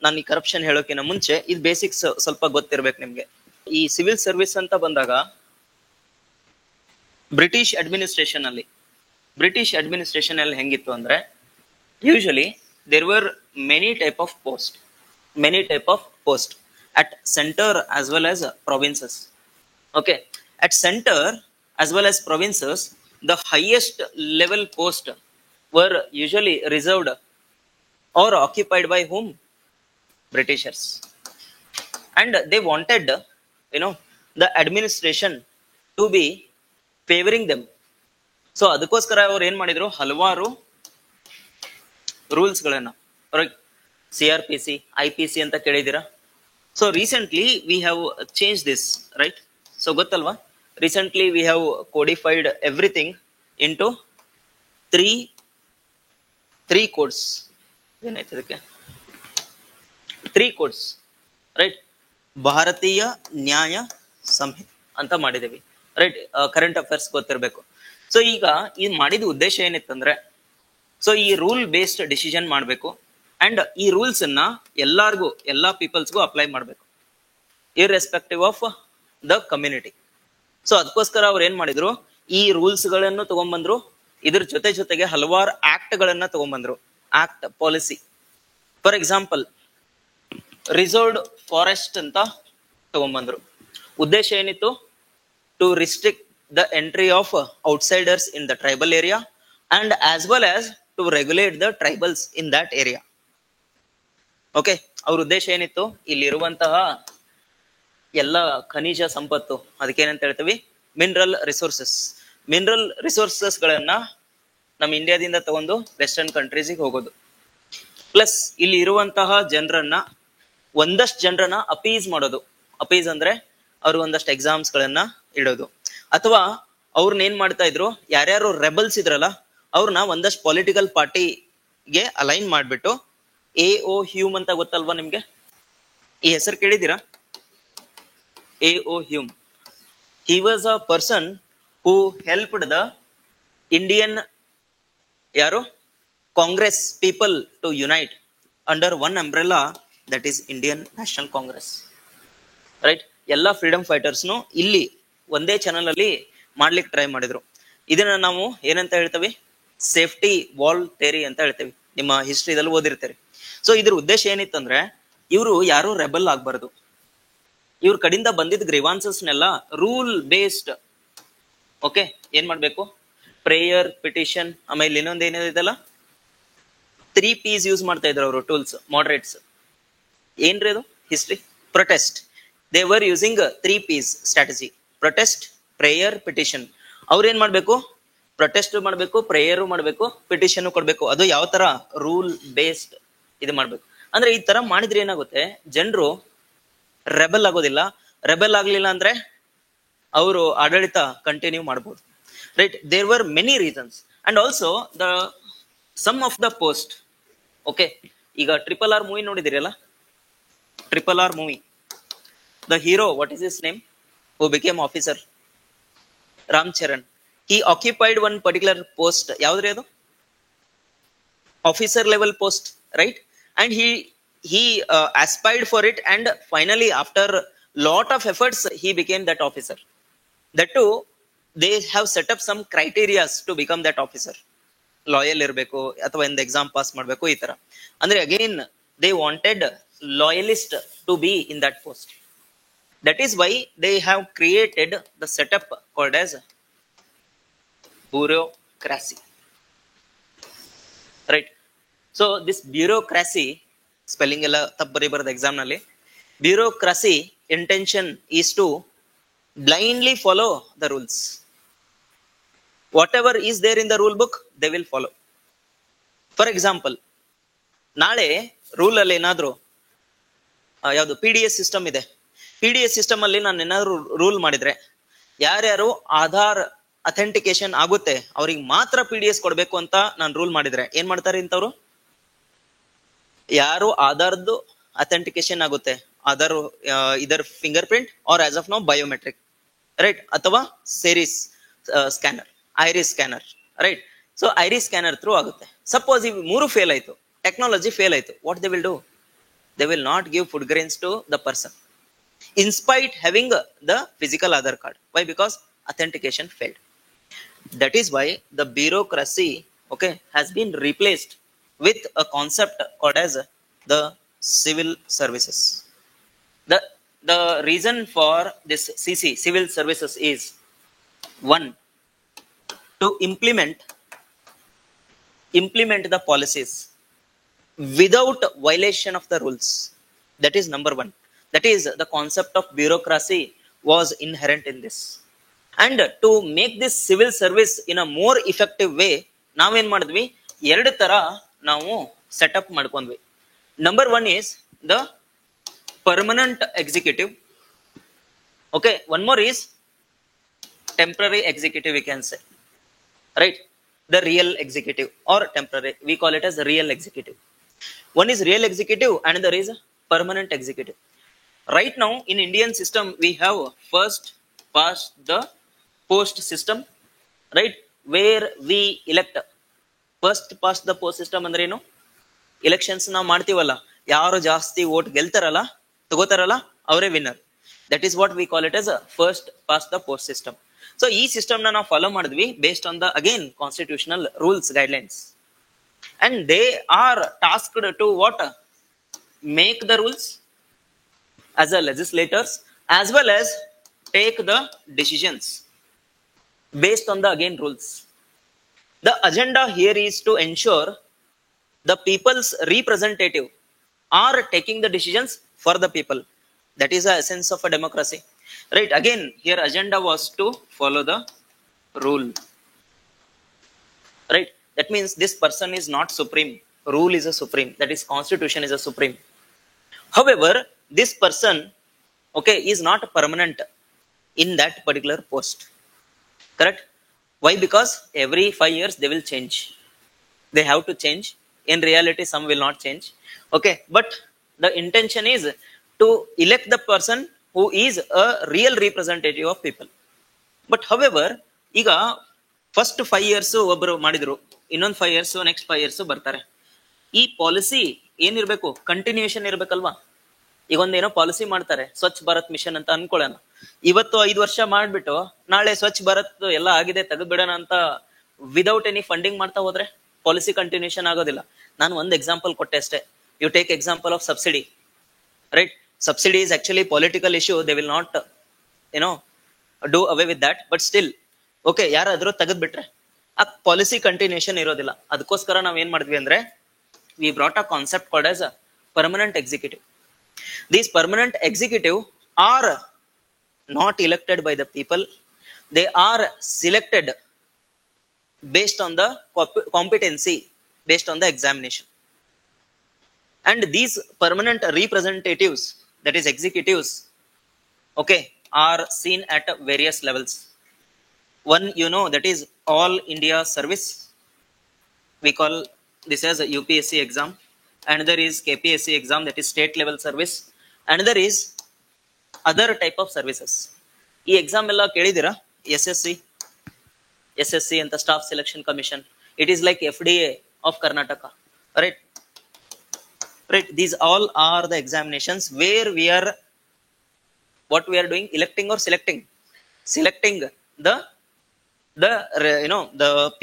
ನಾನು ಈ ಕರಪ್ಷನ್ ಹೇಳೋಕಿನ ಮುಂಚೆ ಇದು ಬೇಸಿಕ್ಸ್ ಸ್ವಲ್ಪ ಗೊತ್ತಿರ್ಬೇಕು ನಿಮ್ಗೆ. ಈ ಸಿವಿಲ್ ಸರ್ವಿಸ್ ಅಂತ ಬಂದಾಗ ಬ್ರಿಟಿಷ್ ಅಡ್ಮಿನಿಸ್ಟ್ರೇಷನ್ ಅಲ್ಲಿ ಹೆಂಗಿತ್ತು ಅಂದ್ರೆ, usually there were many type of post at center as well as provinces. Okay, at center as well as provinces, the highest level post were usually reserved or occupied by whom? Britishers. And they wanted, the administration to be favoring them. So ಅದಕ್ಕೋಸ್ಕರ ಅವ್ರು ಏನ್ ಮಾಡಿದ್ರು, ಹಲವಾರು rules ಗಳನ್ನ, CRPC, IPC ಅಂತ ಕೇಳಿದಿರಾ? So recently we have changed this, right? So ಗೊತ್ತಲ್ವಾ, recently we have codified everything into three codes. ಏನಾಯ್ತು ಅದಕ್ಕೆ? 3 codes, right? ಭಾರತೀಯ ನ್ಯಾಯ ಸಂಹಿತೆ ಅಂತ ಮಾಡಿದೇವಿ, ರೈಟ್? ಕರೆಂಟ್ ಅಫೇರ್ಸ್ ಗೊತ್ತಿರ್ಬೇಕು. ಸೊ ಈಗ ಈ ಮಾಡಿದ ಉದ್ದೇಶ ಏನಿತ್ತಂದ್ರೆ, ಸೊ ಈ ರೂಲ್ ಬೇಸ್ಡ್ ಡಿಸಿಷನ್ ಮಾಡಬೇಕು ಅಂಡ್ ಈ ರೂಲ್ಸ್ ಅನ್ನ ಎಲ್ಲಾ ಪೀಪಲ್ಸ್ಗೂ ಅಪ್ಲೈ ಮಾಡಬೇಕು, irrespective of the community. So ಅದಕ್ಕೋಸ್ಕರ ಅವ್ರು ಏನ್ ಮಾಡಿದ್ರು, ಈ ರೂಲ್ಸ್ ಗಳನ್ನು ತಗೊಂಡ್ಬಂದ್ರು, ಇದ್ರ ಜೊತೆಗೆ ಹಲವಾರು ಆಕ್ಟ್ ಗಳನ್ನ ತಗೊಂಡ್ಬಂದ್ರು, act policy. For example, reserved forest ಅಂತ ತಗೊಂಡ್ಬಂದ್ರು. ಉದ್ದೇಶ ಏನಿತ್ತು? To restrict the entry of outsiders in the tribal area and as well as to regulate the tribals in that area. Okay, ಅವ್ರ ಉದ್ದೇಶ ಏನಿತ್ತು? ಇಲ್ಲಿರುವಂತಹ ಎಲ್ಲ ಖನಿಜ ಸಂಪತ್ತು, ಅದಕ್ಕೇನಂತ ಹೇಳ್ತೀವಿ? ಮಿನರಲ್ ರಿಸೋರ್ಸಸ್ ಗಳನ್ನ ನಮ್ಮ ಇಂಡಿಯಾದಿಂದ ತಗೊಂಡು ವೆಸ್ಟರ್ನ್ ಕಂಟ್ರೀಸಿಗೆ ಹೋಗೋದು. ಪ್ಲಸ್ ಇಲ್ಲಿ ಇರುವಂತಹ ಒಂದಷ್ಟು ಜನರನ್ನ ಅಪೀಸ್ ಮಾಡೋದು. ಅಪೀಸ್ ಅಂದ್ರೆ ಅವ್ರಿಗೆ ಒಂದಷ್ಟು ಎಕ್ಸಾಮ್ಸ್ ಗಳನ್ನ ಇಡೋದು, ಅಥವಾ ಅವ್ರನ್ನ ಏನ್ ಮಾಡ್ತಾ ಇದ್ರು, ಯಾರ್ಯಾರು ರೆಬಲ್ಸ್ ಇದ್ರಲ್ಲ ಅವ್ರನ್ನ ಒಂದಷ್ಟು ಪೊಲಿಟಿಕಲ್ ಪಾರ್ಟಿಗೆ ಅಲೈನ್ ಮಾಡ್ಬಿಟ್ಟು, AO ಹ್ಯೂಮ್ ಅಂತ ಗೊತ್ತಲ್ವಾ ನಿಮ್ಗೆ? ಈ ಹೆಸರು ಕೇಳಿದ್ದೀರಾ? AO Hume. He was a person who helped the Indian Congress people to unite under one umbrella, that is Indian National Congress. Right? ಎಲ್ಲ ಫ್ರೀಡಮ್ ಫೈಟರ್ಸ್ನು ಇಲ್ಲಿ ಒಂದೇ ಚಾನಲ್ ಅಲ್ಲಿ ಮಾಡ್ಲಿಕ್ಕೆ ಟ್ರೈ ಮಾಡಿದ್ರು. ಇದನ್ನ ನಾವು ಏನಂತ ಹೇಳ್ತೀವಿ? ಸೇಫ್ಟಿ ವಾಲ್ ಥಿಯರಿ ಅಂತ ಹೇಳ್ತೀವಿ. ನಿಮ್ಮ ಹಿಸ್ಟ್ರಿದಲ್ಲಿ ಓದಿರ್ತೀರಿ. ಸೊ ಇದ್ರ ಉದ್ದೇಶ ಏನಿತ್ತಂದ್ರೆ, ಇವರು ಯಾರು ರೆಬಲ್ ಆಗ್ಬಾರ್ದು, ಇವ್ರ ಕಡೆಯಿಂದ ಬಂದಿದ್ದ ಗ್ರೀವಾನ್ಸಸ್ನೆಲ್ಲ ರೂಲ್ ಬೇಸ್ಡ್, ಓಕೆ, ಏನ್ ಮಾಡ್ಬೇಕು? ಪ್ರೇಯರ್, ಪಿಟಿಷನ್, ಆಮೇಲೆ ಇನ್ನೊಂದು ಏನಿದೆಲ್ಲ 3 P's ಯೂಸ್ ಮಾಡ್ತಾ ಇದ್ರು ಅವರು, ಟೂಲ್ಸ್, ಮಾಡರೇಟ್ಸ್. ಏನ್ರಿ ಅದು? History. Protest. They were using 3 P's strategy: protest, prayer, petition. ಅವ್ರ ಏನ್ ಮಾಡ್ಬೇಕು? ಪ್ರೊಟೆಸ್ಟ್ ಮಾಡ್ಬೇಕು, ಪ್ರೇಯರ್ ಮಾಡ್ಬೇಕು, ಪಿಟಿಷನ್ ಕೊಡ್ಬೇಕು. ಅದು ಯಾವ ತರ? ರೂಲ್ ಬೇಸ್ಡ್ ಇದು ಮಾಡ್ಬೇಕು. ಅಂದ್ರೆ ಈ ತರ ಮಾಡಿದ್ರೆ ಏನಾಗುತ್ತೆ, ಜನರು ರೆಬಲ್ ಆಗೋದಿಲ್ಲ. ರೆಬಲ್ ಆಗ್ಲಿಲ್ಲ ಅಂದ್ರೆ ಅವರು ಆಡಳಿತ ಕಂಟಿನ್ಯೂ ಮಾಡಬಹುದು, right? There were many reasons and also the some of the post. Okay, ಈಗ RRR ಮೂವಿ ನೋಡಿದಿರಲ್ಲ? RRR movie, the hero, what is his name, who became officer? Ram Charan. He occupied one particular post. ಯಾವ್ದ್ರಿ ಅದು? Officer level post, right? And he aspired for it, and finally after lot of efforts he became that officer. That too, they have set up some criterias to become that officer. Loyal ಇರಬೇಕು, ಅಥವಾ ಒಂದು exam pass ಮಾಡಬೇಕು, ಈ ತರ. ಅಂದ್ರೆ again they wanted loyalist to be in that post. That is why they have created the setup called as bureaucracy, right? So this bureaucracy, spelling ಎಲ್ಲ ತಪ್ಪು ಬರೀಬಾರ್ದು exam ನಲ್ಲಿ. bureaucracy intention is to blindly follow the rules. Whatever is there in the rule book, they will follow. For example, ನಾಳೆ rule ಅಲ್ಲಿ ಏನಾದ್ರು ಯಾವ್ದು PDS system ಇದೆ, PDS system ಅಲ್ಲಿ ನಾನು ಏನಾದ್ರು ರೂಲ್ ಮಾಡಿದ್ರೆ, ಯಾರ್ಯಾರು ಆಧಾರ್ ಅಥೆಂಟಿಕೇಶನ್ ಆಗುತ್ತೆ ಅವ್ರಿಗೆ ಮಾತ್ರ PDS ಕೊಡ್ಬೇಕು ಅಂತ ನಾನು ರೂಲ್ ಮಾಡಿದ್ರೆ, ಏನ್ ಮಾಡ್ತಾರೆ ಇಂಥವ್ರು? ಯಾರು ಆಧಾರ್ದು ಅಥೆಂಟಿಕೇಶನ್ ಆಗುತ್ತೆ, Aadhaar either fingerprint or as of now biometric, right? ಅಥವಾ ಸೇರಿಸ್ scanner, iris scanner, right? So iris scanner through ಆಗುತ್ತೆ. ಸಪೋಸ್ ಇವ್ 3 ಫೇಲ್ ಆಯ್ತು, ಟೆಕ್ನಾಲಜಿ ಫೇಲ್ ಆಯ್ತು, what they will do? They will not give food grains to the person, in spite having the physical Aadhaar card. Why? Because authentication failed. That is why the bureaucracy, okay, has been replaced with a concept called as the civil services. The reason for this CC, civil services, is one, to implement the policies without violation of the rules. That is number one. That is the concept of bureaucracy was inherent in this. And to make this civil service in a more effective way, ನಾವೇನ್ ಮಾಡಿದ್ವಿ, ಎರಡು ತರ ನಾವು setup ಮಾಡ್ಕೊಂಡ್ವಿ. Number one is the permanent executive. Okay, one more is temporary executive, we can say, right? The real executive or temporary, we call it as the real executive. One is real executive, another is permanent executive. Right now in Indian system we have first past the post system, right? Where we elect first past the post system ಅಂದ್ರೆ ಏನು, elections ನಾವು ಮಾಡ್ತೀವಲ್ಲ, ಯಾರು ಜಾಸ್ತಿ vote ಗೆಲ್ತಾರಲ್ಲ, ತಗೋತಾರಲ್ಲ, ಅವರೇ winner. That is what we call it as first past the post system. So ಈ ಸಿಸ್ಟಮ್ ನ ನಾವು ಫಾಲೋ ಮಾಡಿದ್ವಿ based on the again constitutional rules guidelines. And they are tasked to what, make the rules as a legislators, as well as take the decisions based on the again rules. The agenda here is to ensure the people's representative are taking the decisions for the people. That is the essence of a democracy, right? Again here agenda was to follow the rule, right? That means this person is not supreme, rule is a supreme, that is constitution is a supreme. However, this person, okay, is not permanent in that particular post, correct? Why? Because every 5 years they will change, they have to change. In reality some will not change, okay, but the intention is to elect the person who is a real representative of people. But however, ಈಗ first 5 years ಒಬ್ಬರು ಮಾಡಿದ್ರು, ಇನ್ನೊಂದು 5 years next 5 years ಬರ್ತಾರೆ. ಈ policy ಏನಿರ್ಬೇಕು, continuation ಇರ್ಬೇಕಲ್ವಾ? ಈಗ ಒಂದೇನೋ policy ಮಾಡ್ತಾರೆ, Swachh Bharat mission ಅಂತ ಅನ್ಕೊಳ್ಳೋಣ. ಇವತ್ತು 5 ವರ್ಷ ಮಾಡ್ಬಿಟ್ಟು ನಾಳೆ ಸ್ವಚ್ಛ ಭಾರತ್ ಎಲ್ಲ ಆಗಿದೆ ತೆಗೆದ್ಬಿಡೋಣ ಅಂತ ವಿದೌಟ್ ಎನಿ ಫಂಡಿಂಗ್ ಮಾಡ್ತಾ ಹೋದ್ರೆ ಪಾಲಿಸಿ ಕಂಟಿನ್ಯೂಷನ್ ಆಗೋದಿಲ್ಲ. ನಾನು ಒಂದು ಎಕ್ಸಾಂಪಲ್ ಕೊಟ್ಟೆ ಅಷ್ಟೇ. You take example of subsidy, right? Subsidy is actually political issue, they will not do away with that, but still okay, ಯಾರಾದ್ರೂ ತೆಗೆದ್ಬಿಟ್ರೆ ಆ ಪಾಲಿಸಿ ಕಂಟಿನ್ಯೂಷನ್ ಇರೋದಿಲ್ಲ. ಅದಕ್ಕೋಸ್ಕರ ನಾವ್ ಏನ್ ಮಾಡಿದ್ವಿ ಅಂದ್ರೆ, we brought a concept called as a permanent executive. These permanent executive are not elected by the people, they are selected based on the competency, based on the examination. And these permanent representatives, that is executives, okay, are seen at various levels. One, that is all India service, we call this as a UPSC exam. Another is KPSC exam, that is state level service. Another is other type of services. ಈ exam ಎಲ್ಲ ಕೇಳಿದಿರಾ? SSC ಅಂತ staff selection commission. It is like FDA of Karnataka, right? Right, these all are the examinations where we are, what we are doing, electing or selecting the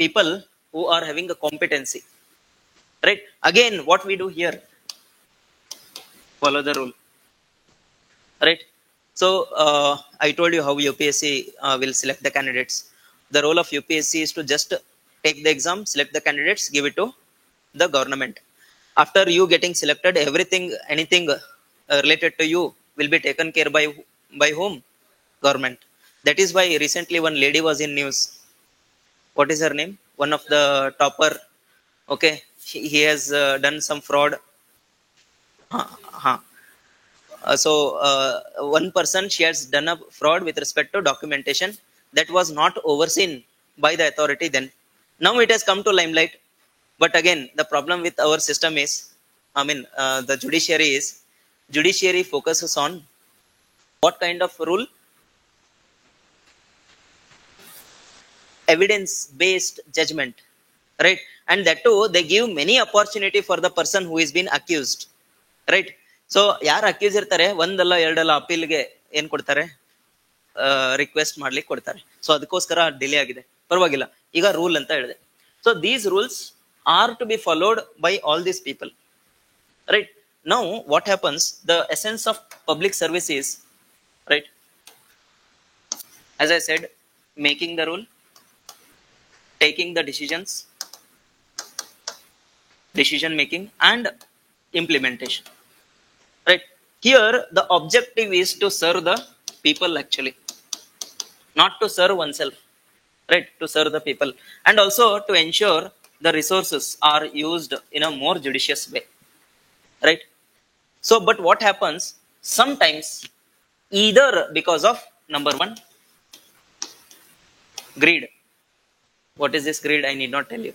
people who are having a competency, right? Again what we do here, follow the rule, right? So I told you how UPSC will select the candidates. The role of UPSC is to just take the exam, select the candidates, give it to the government. After you getting selected, anything related to you will be taken care by whom? Government. That is why recently one lady was in news. What is her name? One of the topper, okay, he has done some fraud. So one person, she has done a fraud with respect to documentation that was not overseen by the authority then. Now it has come to limelight. But again, the problem with our system is, the judiciary focuses on what kind of rule? Evidence based judgment, right? And that too, they give many opportunity for the person who is been accused, right? So ಯಾರು accuse ಇರ್ತಾರೆ, ಒಂದಲ್ಲ ಎರಡಲ್ಲ ಅಪೀಲ್ಗೆ ಏನ್ ಕೊಡ್ತಾರೆ, request ಮಾಡ್ಲಿಕ್ಕೆ ಕೊಡ್ತಾರೆ. So ಅದಕ್ಕೋಸ್ಕರ delay ಆಗಿದೆ, ಪರವಾಗಿಲ್ಲ. ಈಗ ರೂಲ್ ಅಂತ ಹೇಳಿದೆ. So these rules are to be followed by all these people, right? Now what happens, the essence of public service is, right, as I said, making the rule, taking the decision making, and implementation, right? Here the objective is to serve the people, actually, not to serve oneself, right? To serve the people, and also to ensure the resources are used in a more judicious way, right? So but what happens sometimes, either because of number one, greed. What is this greed? I need not tell you.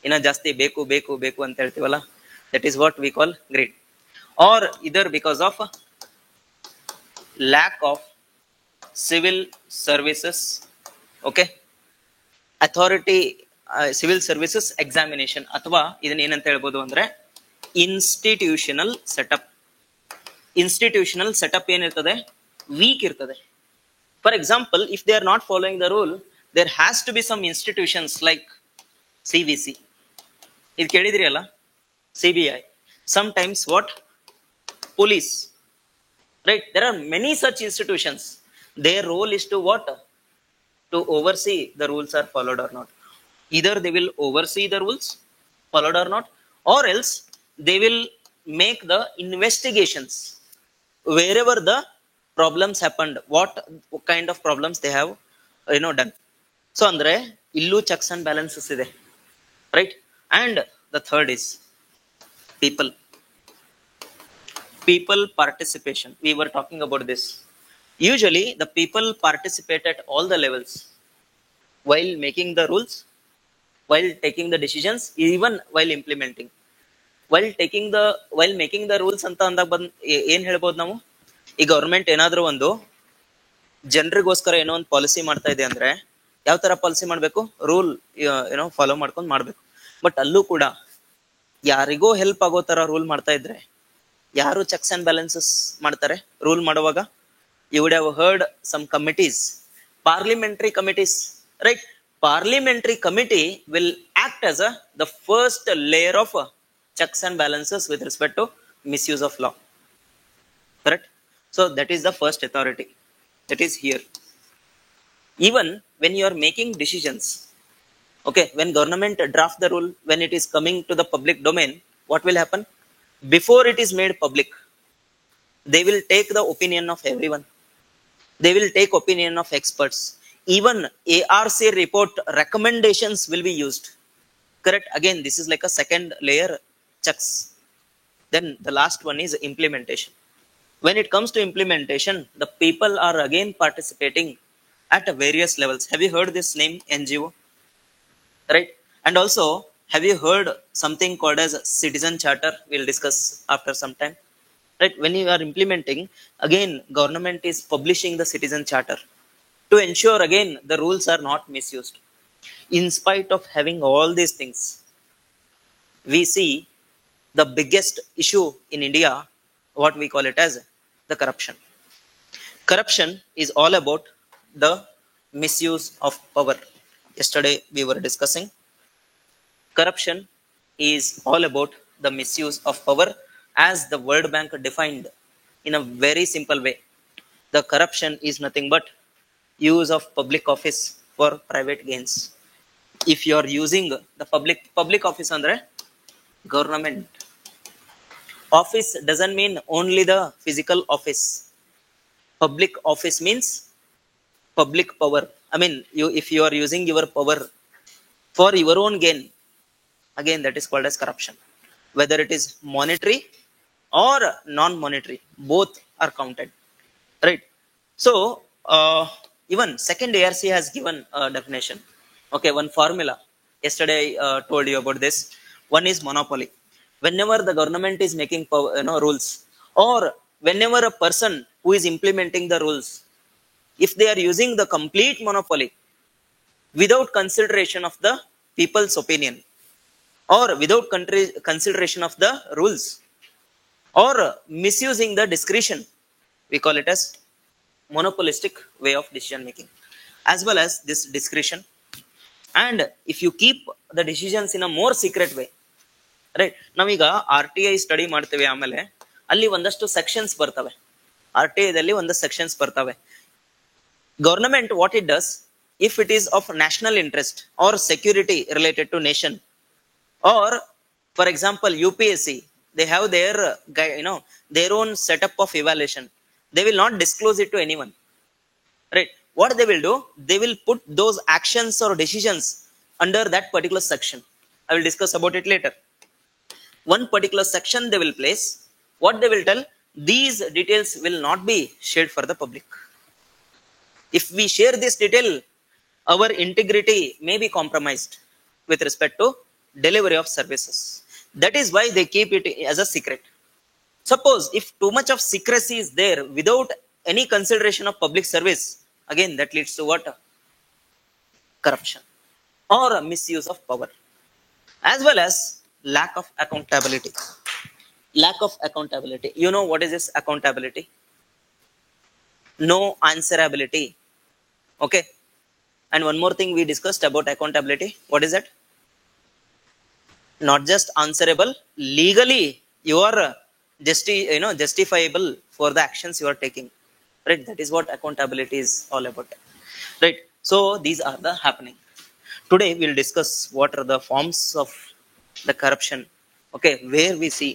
ಇನ್ನ ಜಾಸ್ತಿ ಬೇಕು ಬೇಕು ಬೇಕು ಅಂತ ಹೇಳ್ತೀವಲ್ಲ, that is what we call greed. Or either because of lack of civil services, okay, authority, civil services examination, ಅಥವಾ ಇದನ್ನ ಏನಂತ ಹೇಳ್ಬೋದು ಅಂದ್ರೆ ಇನ್ಸ್ಟಿಟ್ಯೂಷನಲ್ ಸೆಟಪ್. ಇನ್ಸ್ಟಿಟ್ಯೂಷನಲ್ ಸೆಟಪ್ ಏನಿರ್ತದೆ, ವೀಕ್ ಇರ್ತದೆ. For example, if they are not following the rule, there has to be some institutions like CVC. ಇದು ಕೇಳಿದ್ರಿ ಅಲ್ಲ, CBI, sometimes what, police, right? There are many such institutions. Their role is to what? To oversee the rules are followed or not. Either they will oversee the rules followed or not, or else they will make the investigations wherever the problems happened, what kind of problems they have done. So andre illu checks and balances ಇದೆ, right? And the third is people participation. We were talking about this. Usually the people participate at all the levels while making the rules, while taking the decisions, even while implementing. While making the rules ಅಂತ ಅಂದಾಗ ಏನ್ ಹೇಳ್ಬೋದು ನಾವು, ಈ government ಏನಾದ್ರೂ ಒಂದು ಜನರಿಗೋಸ್ಕರ ಏನೋ ಒಂದು ಪಾಲಿಸಿ ಮಾಡ್ತಾ ಇದೆ ಅಂದ್ರೆ ಯಾವ ತರ ಪಾಲಿಸಿ ಮಾಡ್ಬೇಕು, ರೂಲ್ ಫಾಲೋ ಮಾಡ್ಕೊಂಡು ಮಾಡ್ಬೇಕು. ಬಟ್ ಅಲ್ಲೂ ಕೂಡ ಯಾರಿಗೋ ಹೆಲ್ಪ್ ಆಗೋ ತರ ರೂಲ್ ಮಾಡ್ತಾ ಇದ್ರೆ ಯಾರು ಚೆಕ್ಸ್ ಅಂಡ್ ಬ್ಯಾಲೆನ್ಸಸ್ ಮಾಡ್ತಾರೆ ರೂಲ್ ಮಾಡುವಾಗ? You would have heard some committees, parliamentary committees, right? Parliamentary committee will act as the first layer of checks and balances with respect to misuse of law, correct? So that is the first authority that is here. Even when you are making decisions, okay, when government draft the rule, when it is coming to the public domain, what will happen? Before it is made public, they will take the opinion of everyone, they will take opinion of experts, even ARC report recommendations will be used, correct? Again, this is like a second layer checks. Then the last one is implementation. When it comes to implementation, the people are again participating at various levels. Have you heard this name, NGO, right? And also, have you heard something called as citizen charter? We'll discuss after some time, right? When you are implementing, again government is publishing the citizen charter to ensure again the rules are not misused. In spite of having all these things, we see the biggest issue in India, what we call it as the corruption. Corruption is all about the misuse of power. Yesterday we were discussing. Corruption is all about the misuse of power, as the World Bank defined in a very simple way. The corruption is nothing but use of public office for private gains. If you are using the public office andre government office doesn't mean only the physical office. Public office means public power. I mean, if you are using your power for your own gain, again that is called as corruption. Whether it is monetary or non-monetary, both are counted, right? So even second ARC has given a definition, okay, one formula. Yesterday I told you about this. One is monopoly. Whenever the government is making rules, or whenever a person who is implementing the rules, if they are using the complete monopoly without consideration of the people's opinion, or without consideration of the rules, or misusing the discretion. We call it as monopolistic way of decision making, as well as this discretion. And if you keep the decisions in a more secret way, right, ನಾವೀಗ RTI study ಮಾಡ್ತೀವಿ, ಆಮೇಲೆ ಅಲ್ಲಿ ಒಂದಷ್ಟು sections ಬರ್ತವೆ. RTI ದಲ್ಲಿ ಒಂದಷ್ಟು sections ಬರ್ತವೆ. Government what it does, if it is of national interest or security related to nation, or for example UPSC, they have their their own setup of evaluation, they will not disclose it to anyone, right? What they will do, they will put those actions or decisions under that particular section. I will discuss about it later. One particular section they will place. What they will tell, these details will not be shared for the public. If we share this detail, our integrity may be compromised with respect to delivery of services. That is why they keep it as a secret. Suppose if too much of secrecy is there without any consideration of public service, again that leads to what? Corruption or misuse of power, as well as lack of accountability. Lack of accountability. You know what is this accountability? No answerability. Okay. And one more thing we discussed about accountability. What is that? Not just answerable, legally you are justifiable for the actions you are taking. Right? That is what accountability is all about. Right? So these are the happening. Today we'll discuss what are the forms of the corruption. Okay, where we see